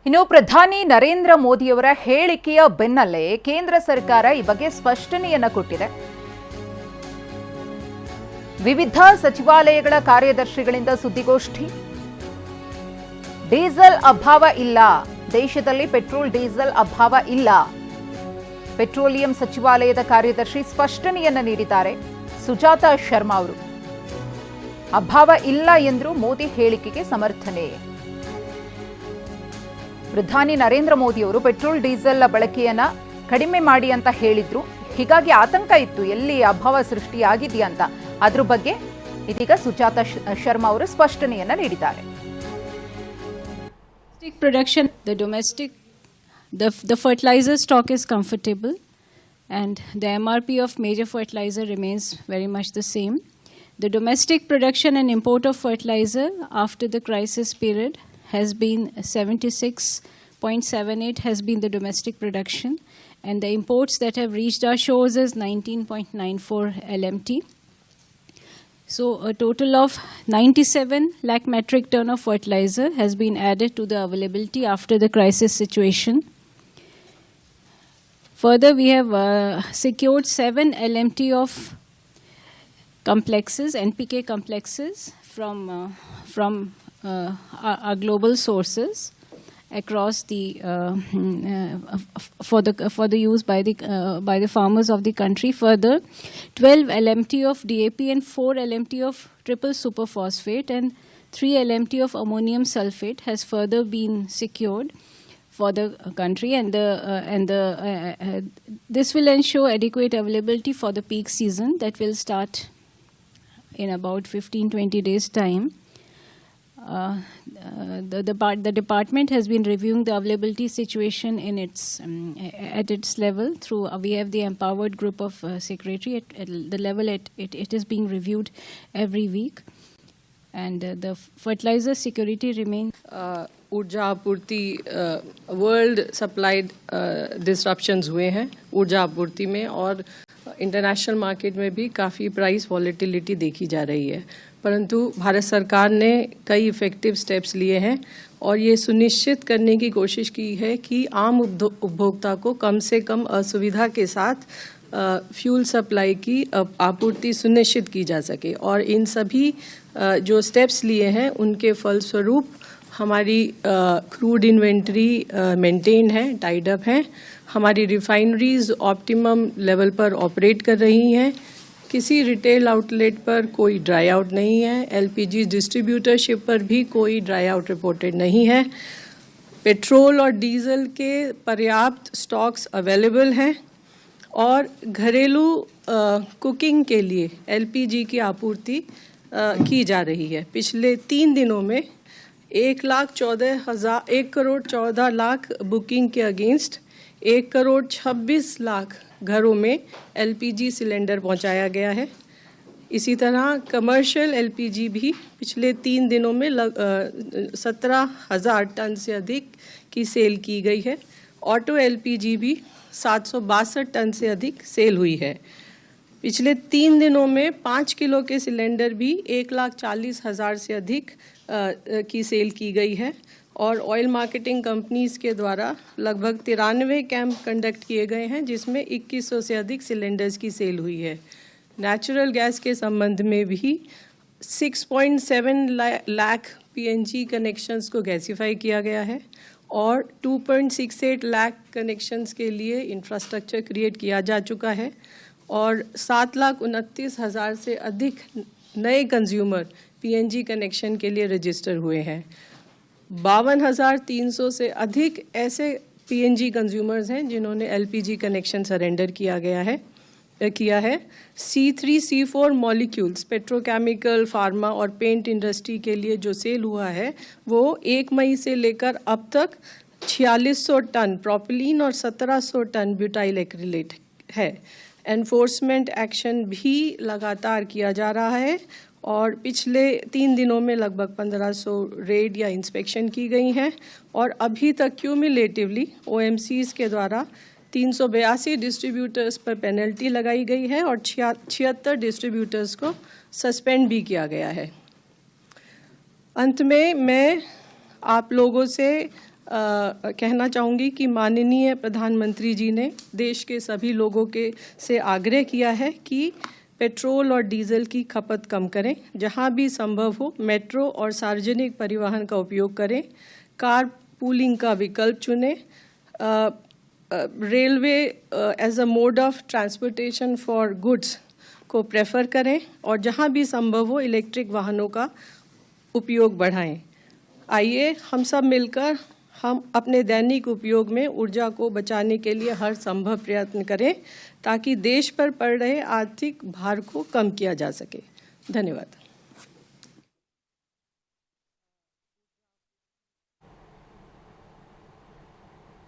ಇನ್ನು ಪ್ರಧಾನಿ ನರೇಂದ್ರ ಮೋದಿಯವರ ಹೇಳಿಕೆಯ ಬೆನ್ನಲ್ಲೇ ಕೇಂದ್ರ ಸರ್ಕಾರ ಈ ಬಗ್ಗೆ ಸ್ಪಷ್ಟನೆಯನ್ನ ಕೊಟ್ಟಿದೆ. ವಿವಿಧ ಸಚಿವಾಲಯಗಳ ಕಾರ್ಯದರ್ಶಿಗಳಿಂದ ಸುದ್ದಿಗೋಷ್ಠಿ. ಡೀಸೆಲ್ ಅಭಾವ ಇಲ್ಲ, ದೇಶದಲ್ಲಿ ಪೆಟ್ರೋಲ್ ಡೀಸೆಲ್ ಅಭಾವ ಇಲ್ಲ. ಪೆಟ್ರೋಲಿಯಂ ಸಚಿವಾಲಯದ ಕಾರ್ಯದರ್ಶಿ ಸ್ಪಷ್ಟನೆಯನ್ನ ನೀಡಿದ್ದಾರೆ. ಸುಜಾತಾ ಶರ್ಮಾ ಅವರು ಅಭಾವ ಇಲ್ಲ ಎಂದ್ರು ಮೋದಿ ಹೇಳಿಕೆಗೆ ಸಮರ್ಥನೆ. ಪ್ರಧಾನಿ ನರೇಂದ್ರ ಮೋದಿ ಅವರು ಪೆಟ್ರೋಲ್ ಡೀಸೆಲ್ ಬಳಕೆಯನ್ನ ಕಡಿಮೆ ಮಾಡಿ ಅಂತ ಹೇಳಿದ್ರು. ಹೀಗಾಗಿ ಆತಂಕ ಇತ್ತು, ಎಲ್ಲಿ ಅಭಾವ ಸೃಷ್ಟಿಯಾಗಿದೆಯಾ ಅಂತ. ಅದ್ರ ಬಗ್ಗೆ ಇದೀಗ ಸುಜಾತಾ ಶರ್ಮಾ ಅವರು ಸ್ಪಷ್ಟನೆಯನ್ನ ನೀಡಿದ್ದಾರೆ. Production, the fertilizer stock is comfortable and the MRP of major fertilizer remains very much the same. The domestic production and import of fertilizer after the crisis period has been 76.78 has been the domestic production, and the imports that have reached our shores is 19.94 LMT. So a total of 97 lakh metric ton of fertilizer has been added to the availability after the crisis situation. Further, we have secured 7 LMT of complexes, NPK complexes from our global sources across the for the use by the farmers of the country. Further, 12 LMT of DAP and 4 LMT of triple superphosphate and 3 LMT of ammonium sulfate has further been secured for the country, and this will ensure adequate availability for the peak season that will start in about 15-20 days time. The department has been reviewing the availability situation in at its level through we have the empowered group of secretary at the level it is being reviewed every week, and the fertilizer security remains. ऊर्जा आपूर्ति world supplied disruptions हुए हैं ऊर्जा आपूर्ति में, और international market में भी काफ़ी प्राइस वॉलेटिलिटी देखी जा रही है, परंतु भारत सरकार ने कई इफ़ेक्टिव स्टेप्स लिए हैं और ये सुनिश्चित करने की कोशिश की है कि आम उपभोक्ता को कम से कम असुविधा के साथ फ्यूल सप्लाई की आपूर्ति सुनिश्चित की जा सके। और इन सभी जो स्टेप्स लिए हैं उनके फलस्वरूप हमारी क्रूड इन्वेंट्री मेंटेन है, टाइड अप है। हमारी रिफाइनरीज ऑप्टिमम लेवल पर ऑपरेट कर रही हैं। किसी रिटेल आउटलेट पर कोई ड्राई आउट नहीं है। एलपीजी डिस्ट्रीब्यूटरशिप पर भी कोई ड्राई आउट रिपोर्टेड नहीं है। पेट्रोल और डीजल के पर्याप्त स्टॉक्स अवेलेबल हैं और घरेलू कुकिंग के लिए एलपीजी की आपूर्ति की जा रही है। पिछले 3 दिनों में 1,14,00,000 बुकिंग के अगेंस्ट 1,26,00,000 घरों में एलपीजी सिलेंडर पहुंचाया गया है। इसी तरह कमर्शियल एलपीजी भी पिछले 3 दिनों में 17,000 टन से अधिक की सेल की गई है। ऑटो एलपीजी भी 762 टन से अधिक सेल हुई है। पिछले 3 दिनों में 5 किलो के सिलेंडर भी 1,40,000 से अधिक की सेल की गई है। और ऑयल मार्केटिंग कंपनीज के द्वारा लगभग 93 कैंप कंडक्ट किए गए हैं, जिसमें 2100 से अधिक सिलेंडर्स की सेल हुई है। नेचुरल गैस के संबंध में भी 6.7 लाख पीएनजी कनेक्शंस को गैसीफाई किया गया है और 2.68 लाख कनेक्शंस के लिए इंफ्रास्ट्रक्चर क्रिएट किया जा चुका है और 7,29,000 से अधिक नए कंज्यूमर पीएनजी कनेक्शन के लिए रजिस्टर हुए हैं। 52,300 से अधिक ऐसे पीएनजी कंज्यूमर्स हैं जिन्होंने एलपीजी कनेक्शन सरेंडर किया है। C3 C4 molecules petrochemical, pharma और पेंट इंडस्ट्री के लिए जो सेल हुआ है वो 1 मई से लेकर अब तक 4600 टन प्रोपिलीन और 1700 टन ब्यूटाइल एक्रिलेट है। एनफोर्समेंट एक्शन भी लगातार किया जा रहा है और पिछले 3 दिनों में लगभग 1500 रेड या इंस्पेक्शन की गई हैं और अभी तक क्यूमुलेटिवली ओएमसीज के द्वारा 382 डिस्ट्रीब्यूटर्स पर पेनल्टी लगाई गई है और 76 डिस्ट्रीब्यूटर्स को सस्पेंड भी किया गया है। अंत में मैं आप लोगों से कहना चाहूँगी कि माननीय प्रधानमंत्री जी ने देश के सभी लोगों से आग्रह किया है कि पेट्रोल और डीजल की खपत कम करें, जहां भी संभव हो मेट्रो और सार्वजनिक परिवहन का उपयोग करें, कार पूलिंग का विकल्प चुनें, railway as a mode of transportation for goods को प्रेफर करें और जहां भी संभव हो इलेक्ट्रिक वाहनों का उपयोग बढ़ाएं। आइए हम सब मिलकर हम अपने दैनिक उपयोग में ऊर्जा को बचाने के लिए हर संभव प्रयत्न करें ताकि देश पर पड़ रहे आर्थिक भार को कम किया जा सके। धन्यवाद।